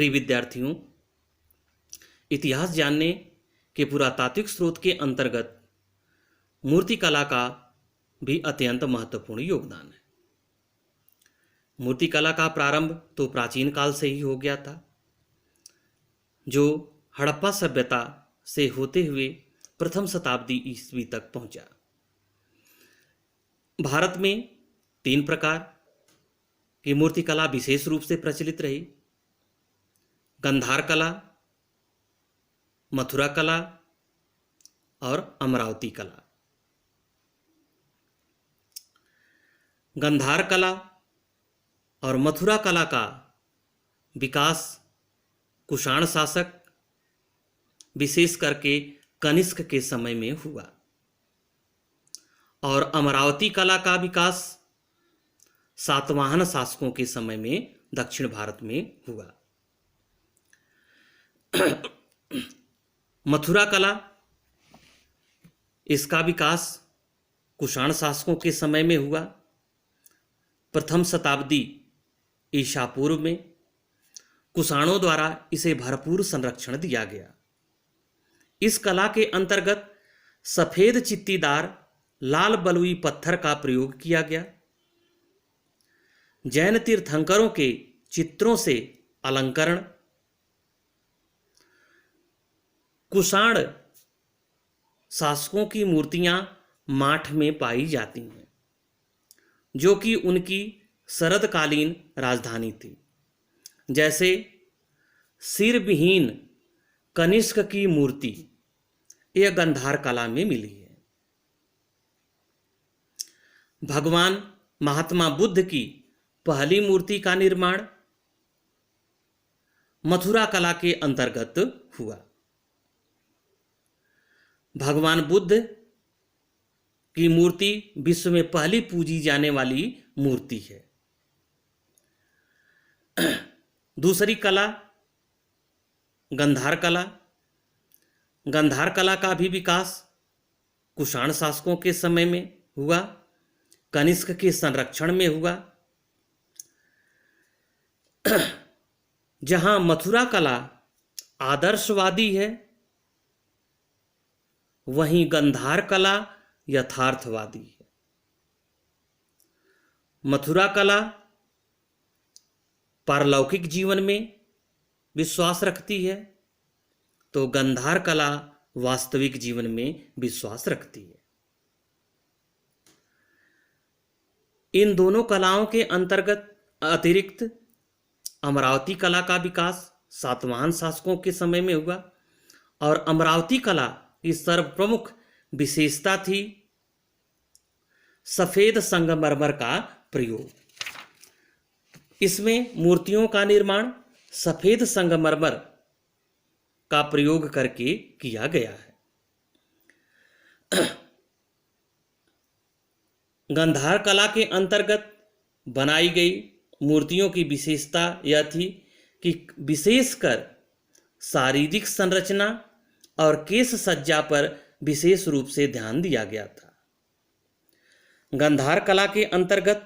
प्रिय विद्यार्थियों, इतिहास जानने के पुरातात्विक स्रोत के अंतर्गत मूर्तिकला का भी अत्यंत महत्वपूर्ण योगदान है। मूर्तिकला का प्रारंभ तो प्राचीन काल से ही हो गया था, जो हड़प्पा सभ्यता से होते हुए प्रथम शताब्दी ईस्वी तक पहुंचा। भारत में 3 प्रकार की मूर्तिकला विशेष रूप से प्रचलित रही: गंधार कला, मथुरा कला और अमरावती कला। गंधार कला और मथुरा कला का विकास कुषाण शासक विशेष करके कनिष्क के समय में हुआ और अमरावती कला का विकास सातवाहन शासकों के समय में दक्षिण भारत में हुआ। मथुरा कला, इसका विकास कुषाण शासकों के समय में हुआ। प्रथम शताब्दी ईसा पूर्व में कुषाणों द्वारा इसे भरपूर संरक्षण दिया गया। इस कला के अंतर्गत सफेद चित्तीदार लाल बलुई पत्थर का प्रयोग किया गया। जैन तीर्थंकरों के चित्रों से अलंकरण कुषाण शासकों की मूर्तियां माठ में पाई जाती हैं, जो कि उनकी शरदकालीन राजधानी थी। जैसे सिरविहीन कनिष्क की मूर्ति, यह गंधार कला में मिली है। भगवान महात्मा बुद्ध की पहली मूर्ति का निर्माण मथुरा कला के अंतर्गत हुआ। भगवान बुद्ध की मूर्ति विश्व में पहली पूजी जाने वाली मूर्ति है। दूसरी कला गंधार कला। गंधार कला का भी विकास कुषाण शासकों के समय में हुआ, कनिष्क के संरक्षण में हुआ। जहां मथुरा कला आदर्शवादी है, वहीं गंधार कला यथार्थवादी है। मथुरा कला पारलौकिक जीवन में विश्वास रखती है, तो गंधार कला वास्तविक जीवन में विश्वास रखती है। इन दोनों कलाओं के अंतर्गत अतिरिक्त अमरावती कला का विकास सातवाहन शासकों के समय में हुआ और अमरावती कला की सर्वप्रमुख विशेषता थी सफेद संगमरमर का प्रयोग। इसमें मूर्तियों का निर्माण सफेद संगमरमर का प्रयोग करके किया गया है। गंधार कला के अंतर्गत बनाई गई मूर्तियों की विशेषता यह थी कि विशेषकर शारीरिक संरचना और केश सज्जा पर विशेष रूप से ध्यान दिया गया था। गंधार कला के अंतर्गत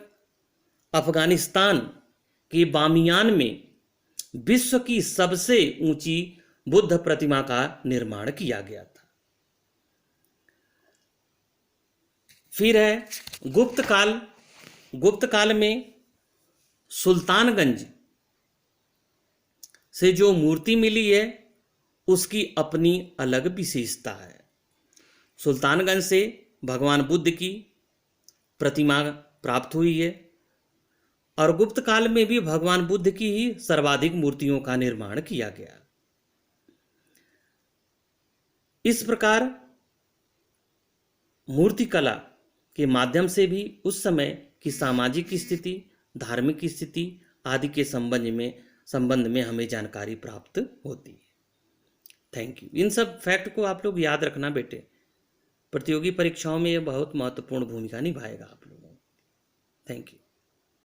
अफगानिस्तान के बामियान में विश्व की सबसे ऊंची बुद्ध प्रतिमा का निर्माण किया गया था। फिर है गुप्त काल। गुप्त काल में सुल्तानगंज से जो मूर्ति मिली है, उसकी अपनी अलग विशेषता है। सुल्तानगंज से भगवान बुद्ध की प्रतिमा प्राप्त हुई है और गुप्त काल में भी भगवान बुद्ध की ही सर्वाधिक मूर्तियों का निर्माण किया गया। इस प्रकार मूर्तिकला के माध्यम से भी उस समय की सामाजिक स्थिति, धार्मिक स्थिति आदि के संबंध में हमें जानकारी प्राप्त होती है। Thank you. इन सब फैक्ट को आप लोग याद रखना बेटे, प्रतियोगी परीक्षाओं में यह बहुत महत्वपूर्ण भूमिका निभाएगा आप लोगों को। Thank you.